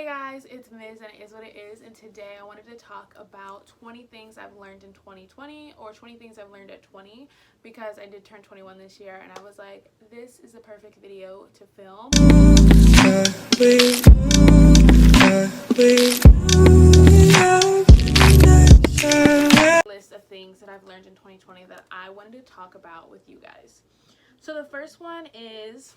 Hey guys, it's Miz and it is what it is, and today I wanted to talk about 20 things I've learned in 2020 or 20 things I've learned at 20 because I did turn 21 this year and I was like, this is the perfect video to film. List of things that I've learned in 2020 that I wanted to talk about with you guys. So the first one is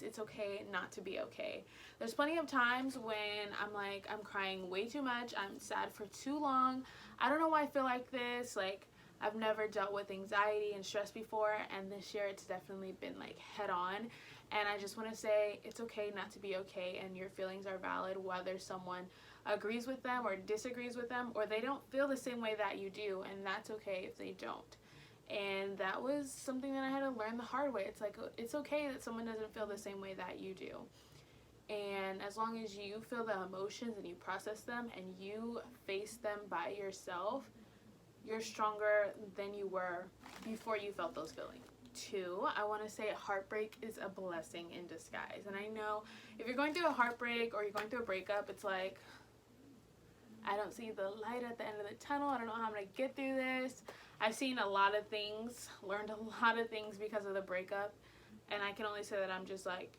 it's okay not to be okay. There's plenty of times when I'm crying way too much, I'm sad for too long, I don't know why I feel like this, like I've never dealt with anxiety and stress before, and this year it's definitely been like head on, and I just want to say it's okay not to be okay, and your feelings are valid whether someone agrees with them or disagrees with them, or they don't feel the same way that you do, and that's okay if they don't. And that was something that I had to learn the hard way. It's like, it's okay that someone doesn't feel the same way that you do. And as long as you feel the emotions and you process them and you face them by yourself, you're stronger than you were before you felt those feelings. Two, I want to say heartbreak is a blessing in disguise. And I know if you're going through a heartbreak or you're going through a breakup, it's like, I don't see the light at the end of the tunnel. I don't know how I'm going to get through this. I've seen a lot of things, learned a lot of things because of the breakup, and I can only say that I'm just like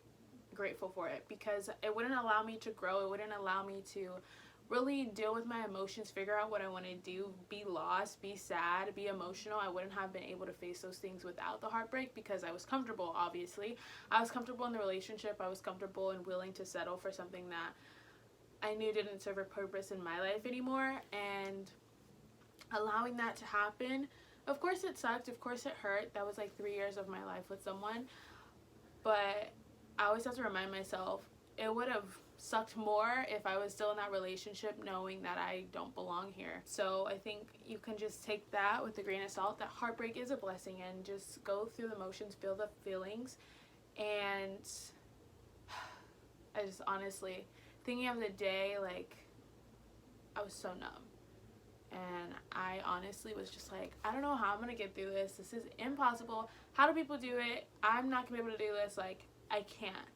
grateful for it because it wouldn't allow me to grow. It wouldn't allow me to really deal with my emotions, figure out what I want to do, be lost, be sad, be emotional. I wouldn't have been able to face those things without the heartbreak because I was comfortable, obviously. I was comfortable in the relationship. I was comfortable and willing to settle for something that I knew didn't serve a purpose in my life anymore, and allowing that to happen, of course it sucked, of course it hurt. That was like 3 years of my life with someone, but I always have to remind myself it would have sucked more if I was still in that relationship knowing that I don't belong here. So I think you can just take that with a grain of salt, that heartbreak is a blessing, and just go through the motions, feel the feelings. And I just honestly, thinking of the day, like, I was so numb. And I honestly was just like, I don't know how I'm going to get through this. This is impossible. How do people do it? I'm not going to be able to do this. Like, I can't.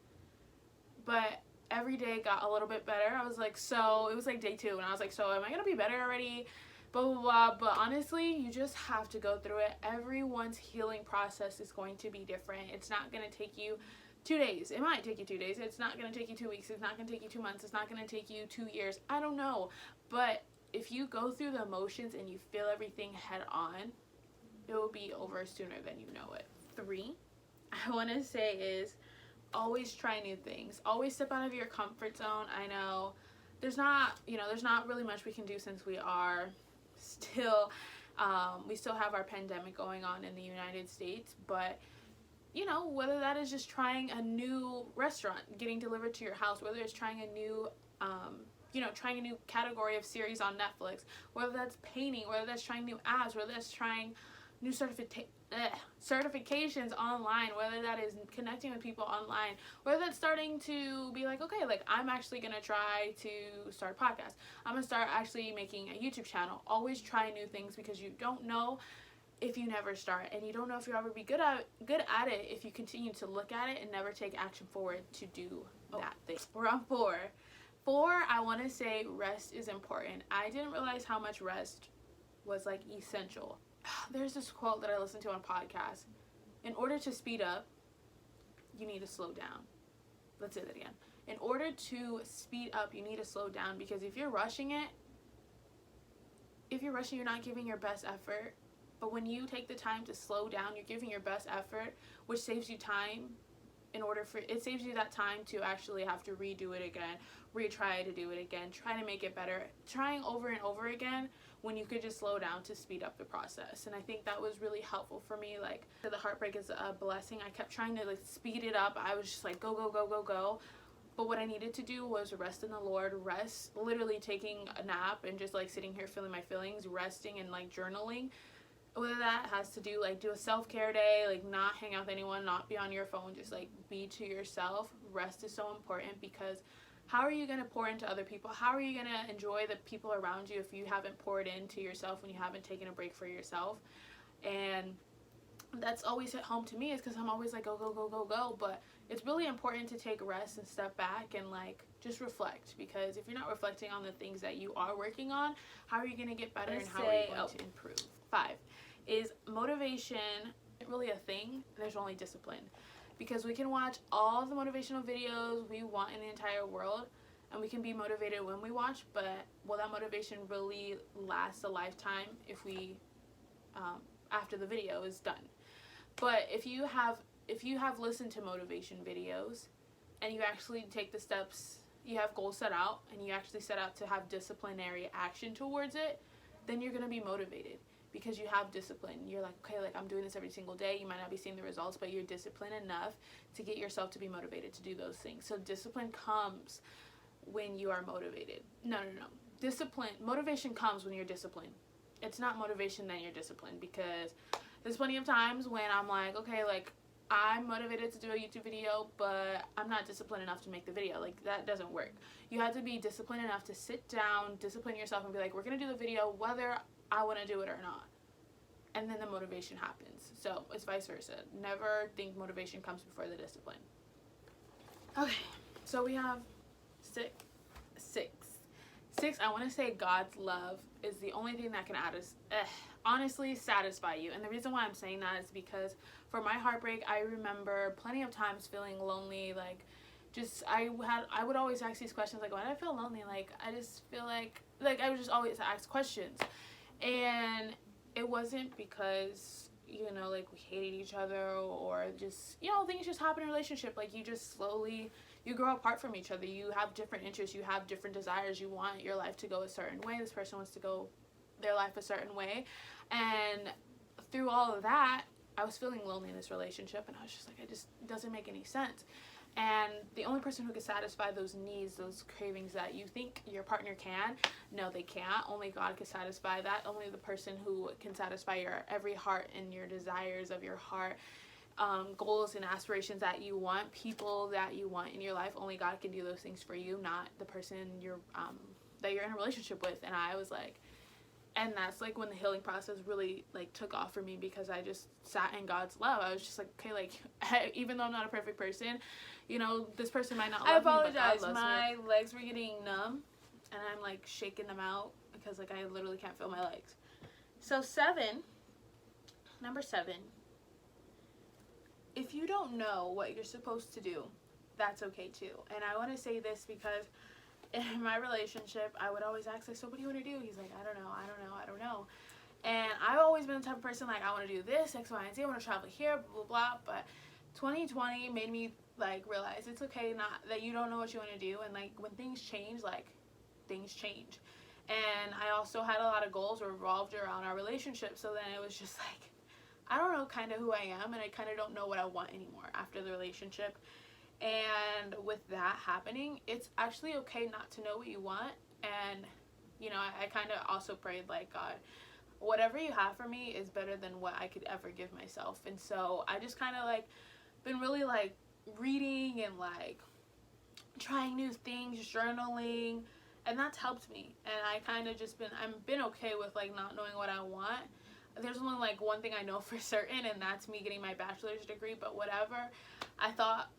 But every day got a little bit better. I was like, so, it was like day 2. And I was like, so am I going to be better already? Blah, blah, blah. But honestly, you just have to go through it. Everyone's healing process is going to be different. It's not going to take you 2 days. It might take you 2 days. It's not going to take you 2 weeks. It's not going to take you 2 months. It's not going to take you 2 years. I don't know. But if you go through the emotions and you feel everything head on, it will be over sooner than you know it. 3, I want to say is always try new things. Always step out of your comfort zone. I know there's not really much we can do since we are still, we still have our pandemic going on in the United States, but whether that is just trying a new restaurant getting delivered to your house, whether it's trying a new trying a new category of series on Netflix, whether that's painting, whether that's trying new apps, whether that's trying new certifications online, whether that is connecting with people online, whether that's starting to be like, okay, like I'm actually going to try to start a podcast. I'm going to start actually making a YouTube channel. Always try new things because you don't know if you never start, and you don't know if you'll ever be good at it if you continue to look at it and never take action forward to do that thing. We're on 4. 4, I want to say rest is important. I didn't realize how much rest was like essential. There's this quote that I listened to on a podcast. In order to speed up, you need to slow down. Let's say that again. In order to speed up, you need to slow down, because if you're rushing, you're not giving your best effort. But when you take the time to slow down, you're giving your best effort, which saves you time. It saves you that time to actually have to redo it again, retry to do it again, try to make it better, trying over and over again, when you could just slow down to speed up the process. And I think that was really helpful for me. Like, the heartbreak is a blessing. I kept trying to like speed it up. I was just like, go, go, go, go, go. But what I needed to do was rest in the Lord, literally taking a nap and just like sitting here feeling my feelings, resting and like journaling. Whether that has to do like do a self-care day, like not hang out with anyone, not be on your phone, just like be to yourself. Rest is so important, because how are you going to pour into other people? How are you going to enjoy the people around you if you haven't poured into yourself, when you haven't taken a break for yourself? And that's always hit home to me, is because I'm always like, go, go, go, go, go. But it's really important to take rest and step back and like just reflect, because if you're not reflecting on the things that you are working on, how are you going to get better and how are you going to improve? 5 is motivation really a thing? There's only discipline. Because we can watch all the motivational videos we want in the entire world, and we can be motivated when we watch, but will that motivation really last a lifetime if we after the video is done? But if you have listened to motivation videos and you actually take the steps, you have goals set out and you actually set out to have disciplinary action towards it, then you're going to be motivated because you have discipline. You're like, okay, like I'm doing this every single day. You might not be seeing the results, but you're disciplined enough to get yourself to be motivated to do those things. So discipline comes when you are motivated. No. Motivation comes when you're disciplined. It's not motivation then you're disciplined, because there's plenty of times when I'm like, okay, like I'm motivated to do a YouTube video, but I'm not disciplined enough to make the video. Like that doesn't work. You have to be disciplined enough to sit down, discipline yourself and be like, we're going to do the video whether I want to do it or not. And then the motivation happens. So it's vice versa. Never think motivation comes before the discipline. Okay, so we have six. I want to say God's love is the only thing that can honestly satisfy you. And the reason why I'm saying that is because for my heartbreak, I remember plenty of times feeling lonely. Like, I would always ask these questions, like, why do I feel lonely? Like, I just feel like I would just always ask questions. And it wasn't because, you know, like we hated each other or just, you know, things just happen in a relationship. Like, you just slowly, you grow apart from each other. You have different interests. You have different desires. You want your life to go a certain way. This person wants to go their life a certain way. And through all of that, I was feeling lonely in this relationship. And I was just like, it doesn't make any sense. And the only person who can satisfy those needs, those cravings that you think your partner can, no, they can't. Only God can satisfy that. Only the person who can satisfy your every heart and your desires of your heart, goals and aspirations that you want, people that you want in your life. Only God can do those things for you, not the person that you're in a relationship with. And I was like, and that's like when the healing process really like took off for me, because I just sat in God's love. I was just like, okay, like even though I'm not a perfect person, you know, this person might not love me, but God loves me. My legs were getting numb and I'm like shaking them out because like I literally can't feel my legs. So number 7, if you don't know what you're supposed to do, that's okay too. And I want to say this because in my relationship, I would always ask, like, so what do you want to do? He's like, I don't know. And I've always been the type of person, like, I want to do this, X, Y, and Z. I want to travel here, blah, blah, blah. But 2020 made me, like, realize it's okay not that you don't know what you want to do. And, like, when things change, like, things change. And I also had a lot of goals revolved around our relationship. So then it was just, like, I don't know kind of who I am. And I kind of don't know what I want anymore after the relationship. And with that happening, it's actually okay not to know what you want. And, you know, I kind of also prayed, like, God, whatever you have for me is better than what I could ever give myself. And so I just kind of, like, been really, like, reading and, like, trying new things, journaling, and that's helped me. And I kind of just been okay with, like, not knowing what I want. There's only, like, one thing I know for certain, and that's me getting my bachelor's degree. But whatever I thought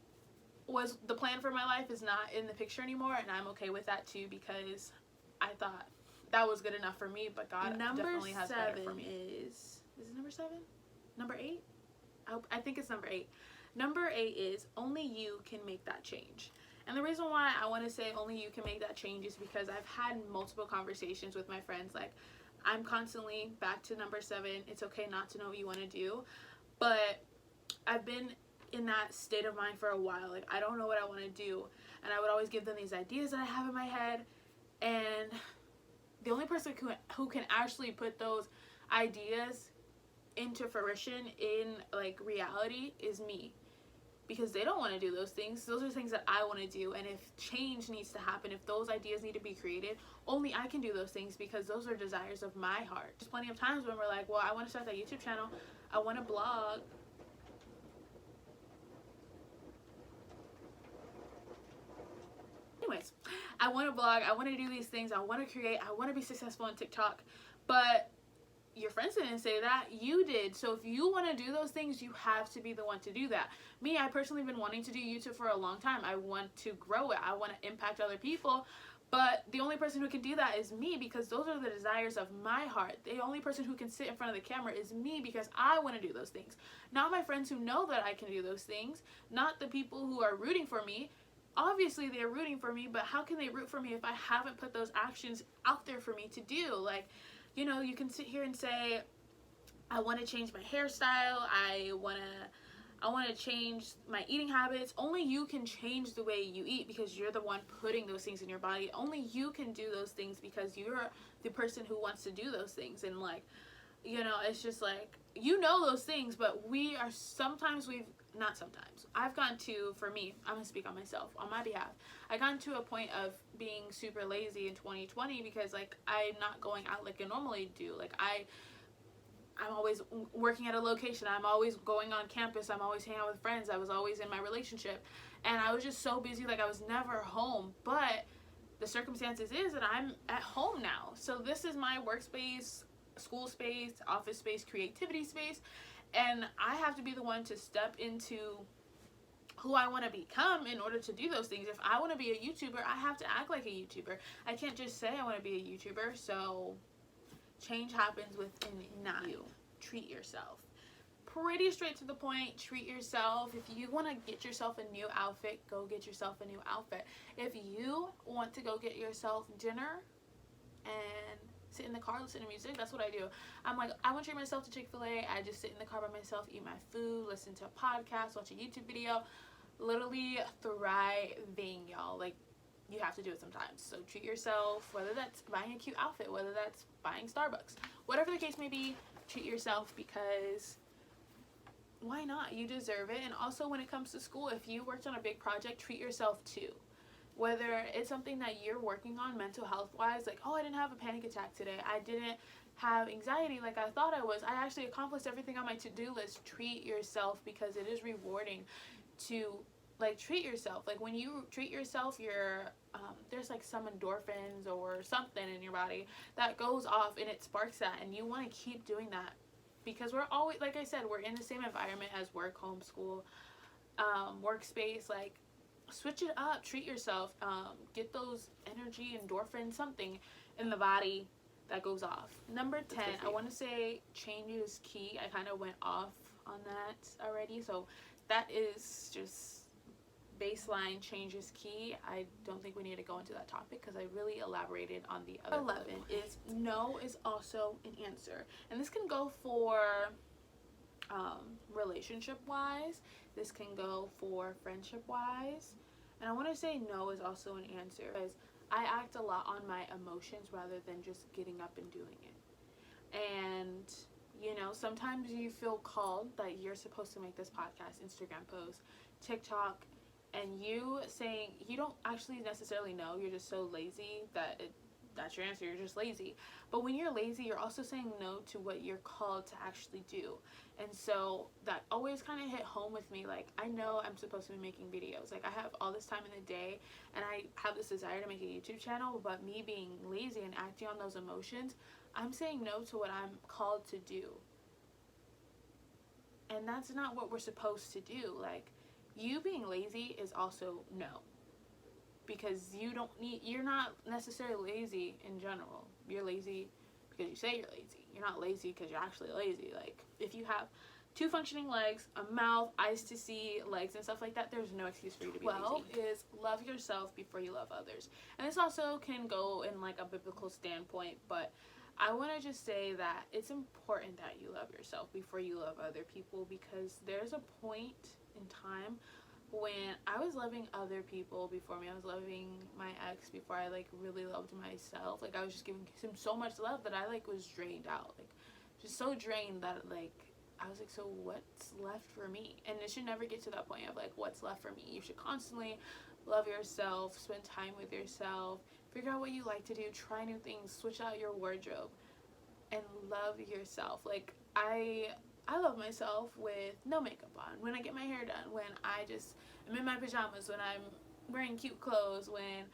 was the plan for my life is not in the picture anymore, and I'm okay with that too, because I thought that was good enough for me, but God definitely has better for me. Is it number 7? Number 8? I think it's number 8. Number 8 is only you can make that change. And the reason why I want to say only you can make that change is because I've had multiple conversations with my friends. Like, I'm constantly back to number 7. It's okay not to know what you want to do, but I've been in that state of mind for a while. Like, I don't know what I want to do, and I would always give them these ideas that I have in my head, and the only person who can actually put those ideas into fruition in, like, reality is me, because they don't want to do those things. Those are things that I want to do, and if change needs to happen, if those ideas need to be created, only I can do those things, because those are desires of my heart. There's plenty of times when we're like, well, I want to start that YouTube channel, I want to blog, anyways, I want to blog, I want to do these things, I want to create, I want to be successful on TikTok, but your friends didn't say that, you did. So if you want to do those things, you have to be the one to do that. Me, I personally been wanting to do YouTube for a long time. I want to grow it. I want to impact other people. But the only person who can do that is me, because those are the desires of my heart. The only person who can sit in front of the camera is me, because I want to do those things. Not my friends who know that I can do those things. Not the people who are rooting for me. Obviously they're rooting for me, but how can they root for me if I haven't put those actions out there for me to do? Like, you know, you can sit here and say, I want to change my hairstyle, I want to change my eating habits. Only you can change the way you eat, because you're the one putting those things in your body. Only you can do those things because you're the person who wants to do those things. And like, you know, it's just like, you know those things, but I've gone to, for me, I'm gonna speak on myself, on my behalf, I got to a point of being super lazy in 2020, because like, I'm not going out like I normally do. Like I'm always working at a location, I'm always going on campus, I'm always hanging out with friends, I was always in my relationship, and I was just so busy, like I was never home. But the circumstances is that I'm at home now, so this is my workspace, school space, office space, creativity space, and I have to be the one to step into who I want to become in order to do those things. If I want to be a YouTuber, I have to act like a YouTuber. I can't just say I want to be a YouTuber. So change happens within you. Treat yourself. Pretty straight to the point. Treat yourself. If you want to get yourself a new outfit, go get yourself a new outfit. If you want to go get yourself dinner and sit in the car, listen to music, that's what I do. I'm like, I want to treat myself to Chick-fil-A. I just sit in the car by myself, eat my food, listen to a podcast, watch a YouTube video. Literally thriving, y'all. Like, you have to do it sometimes. So treat yourself, whether that's buying a cute outfit, whether that's buying Starbucks, whatever the case may be. Treat yourself, because why not? You deserve it. And also, when it comes to school, if you worked on a big project, treat yourself too. Whether it's something that you're working on mental health wise, like, oh, I didn't have a panic attack today, I didn't have anxiety like I thought I was, I actually accomplished everything on my to-do list. Treat yourself, because it is rewarding to like treat yourself. Like when you treat yourself, you're there's like some endorphins or something in your body that goes off, and it sparks that, and you want to keep doing that, because we're always, like I said, we're in the same environment as work, home, school, workspace. Like, switch it up, treat yourself, get those energy, endorphins, something in the body that goes off. Number 10, I want to say change is key. I kind of went off on that already, so that is just baseline. Change is key. I don't think we need to go into that topic because I really elaborated on the other. 11 is no is also an answer, and this can go for relationship wise, this can go for friendship wise, and I want to say no is also an answer, because I act a lot on my emotions rather than just getting up and doing it. And you know, sometimes you feel called that you're supposed to make this podcast, Instagram post, TikTok, and you saying you don't actually necessarily know, you're just so lazy that that's your answer, you're just lazy. But when you're lazy, you're also saying no to what you're called to actually do. And so that always kind of hit home with me. Like, I know I'm supposed to be making videos, like I have all this time in the day, and I have this desire to make a YouTube channel, but me being lazy and acting on those emotions, I'm saying no to what I'm called to do. And that's not what we're supposed to do. Like, you being lazy is also no, because you're not necessarily lazy in general. You're lazy because you say you're lazy. You're not lazy because you're actually lazy. Like, if you have 2 functioning legs, a mouth, eyes to see, legs and stuff like that, there's no excuse for you to be lazy. 12 is love yourself before you love others. And this also can go in like a biblical standpoint, but I want to just say that it's important that you love yourself before you love other people, because there's a point in time when I was loving other people before me. I was loving my ex before I like really loved myself. Like, I was just giving him so much love that I like was drained out, like just so drained that like I was like, so what's left for me? And it should never get to that point of like, what's left for me. You should constantly love yourself, spend time with yourself, figure out what you like to do, try new things, switch out your wardrobe, and love yourself. Like, I love myself with no makeup on, when I get my hair done, when I just am in my pajamas, when I'm wearing cute clothes, when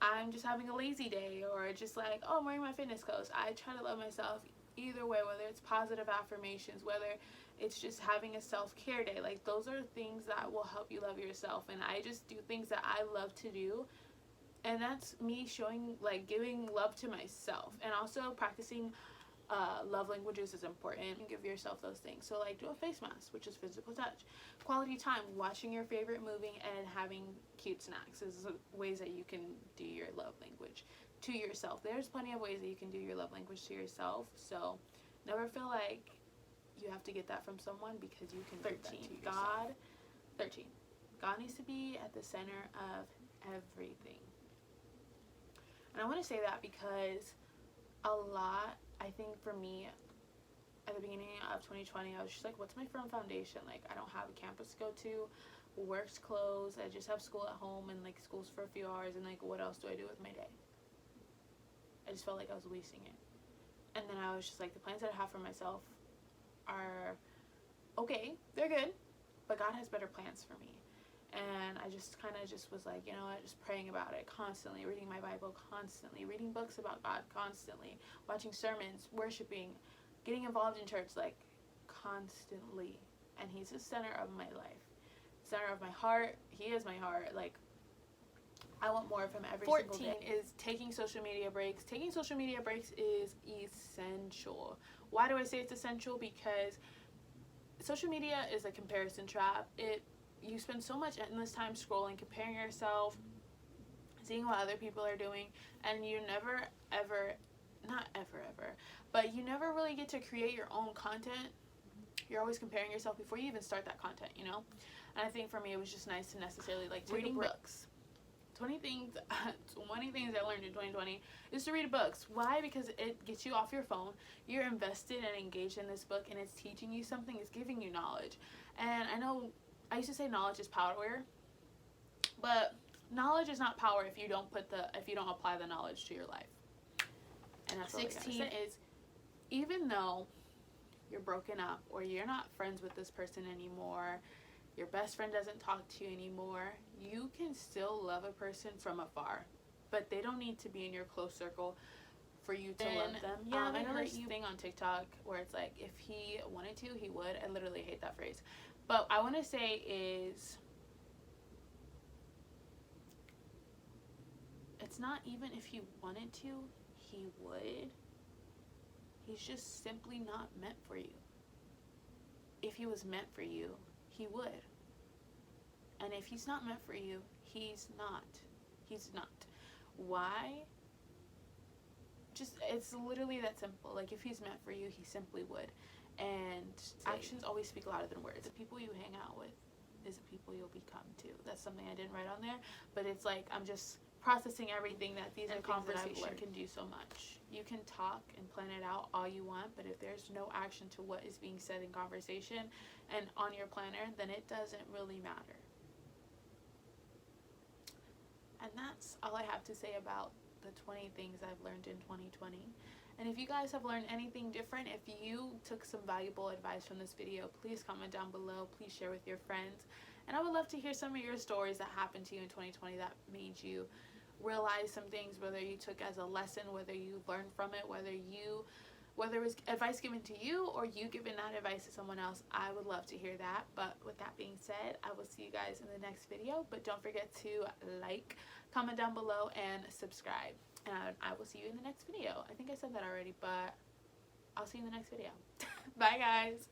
I'm just having a lazy day, or just like, oh, I'm wearing my fitness clothes. I try to love myself Either way, whether it's positive affirmations, whether it's just having a self-care day, like those are things that will help you love yourself. And I just do things that I love to do, and that's me showing, like, giving love to myself. And also practicing love languages is important, and give yourself those things. So like, do a face mask, which is physical touch. Quality time, watching your favorite movie and having cute snacks is ways that you can do your love language to yourself. There's plenty of ways that you can do your love language to yourself, so never feel like you have to get that from someone, because you can. 13, God needs to be at the center of everything. And I want to say that because I think for me, at the beginning of 2020, I was just like, what's my firm foundation? Like, I don't have a campus to go to, work's closed, I just have school at home, and like school's for a few hours, and like, what else do I do with my day? I just felt like I was wasting it. And then I was just like, the plans that I have for myself are okay, they're good, but God has better plans for me. And I just kind of just was like, you know what, just praying about it constantly, reading my Bible constantly, reading books about God constantly, watching sermons, worshiping, getting involved in church, like, constantly. And he's the center of my life, center of my heart. He is my heart. Like, I want more of him every single day. 14 is taking social media breaks. Taking social media breaks is essential. Why do I say it's essential? Because social media is a comparison trap. You spend so much endless time scrolling, comparing yourself, seeing what other people are doing, and you never ever, not ever ever, but you never really get to create your own content. You're always comparing yourself before you even start that content, you know? And I think for me, it was just nice to necessarily, like, reading books. 20 things I learned in 2020 is to read books. Why? Because it gets you off your phone. You're invested and engaged in this book, and it's teaching you something. It's giving you knowledge. And I know I used to say knowledge is power, but knowledge is not power if you don't apply the knowledge to your life. And that's 16 is, even though you're broken up or you're not friends with this person anymore, your best friend doesn't talk to you anymore, you can still love a person from afar, but they don't need to be in your close circle for you to love them. Yeah, I know there's a thing on TikTok where it's like, if he wanted to, he would. I literally hate that phrase. But I want to say is, it's not even if he wanted to, he would. He's just simply not meant for you. If he was meant for you, he would. And if he's not meant for you, he's not. He's not. Why? Just, it's literally that simple. Like, if he's meant for you, he simply would. And actions always speak louder than words. The people you hang out with is the people you'll become too. That's something I didn't write on there, but it's like, I'm just processing everything, that these are things that I've learned can do so much. You can talk and plan it out all you want, but if there's no action to what is being said in conversation and on your planner, then it doesn't really matter. And that's all I have to say about the 20 things I've learned in 2020. And if you guys have learned anything different, if you took some valuable advice from this video, please comment down below. Please share with your friends. And I would love to hear some of your stories that happened to you in 2020 that made you realize some things, whether you took as a lesson, whether you learned from it, whether it was advice given to you or you giving that advice to someone else. I would love to hear that. But with that being said, I will see you guys in the next video. But don't forget to like, comment down below, and subscribe. And I will see you in the next video. I think I said that already, but I'll see you in the next video. Bye, guys.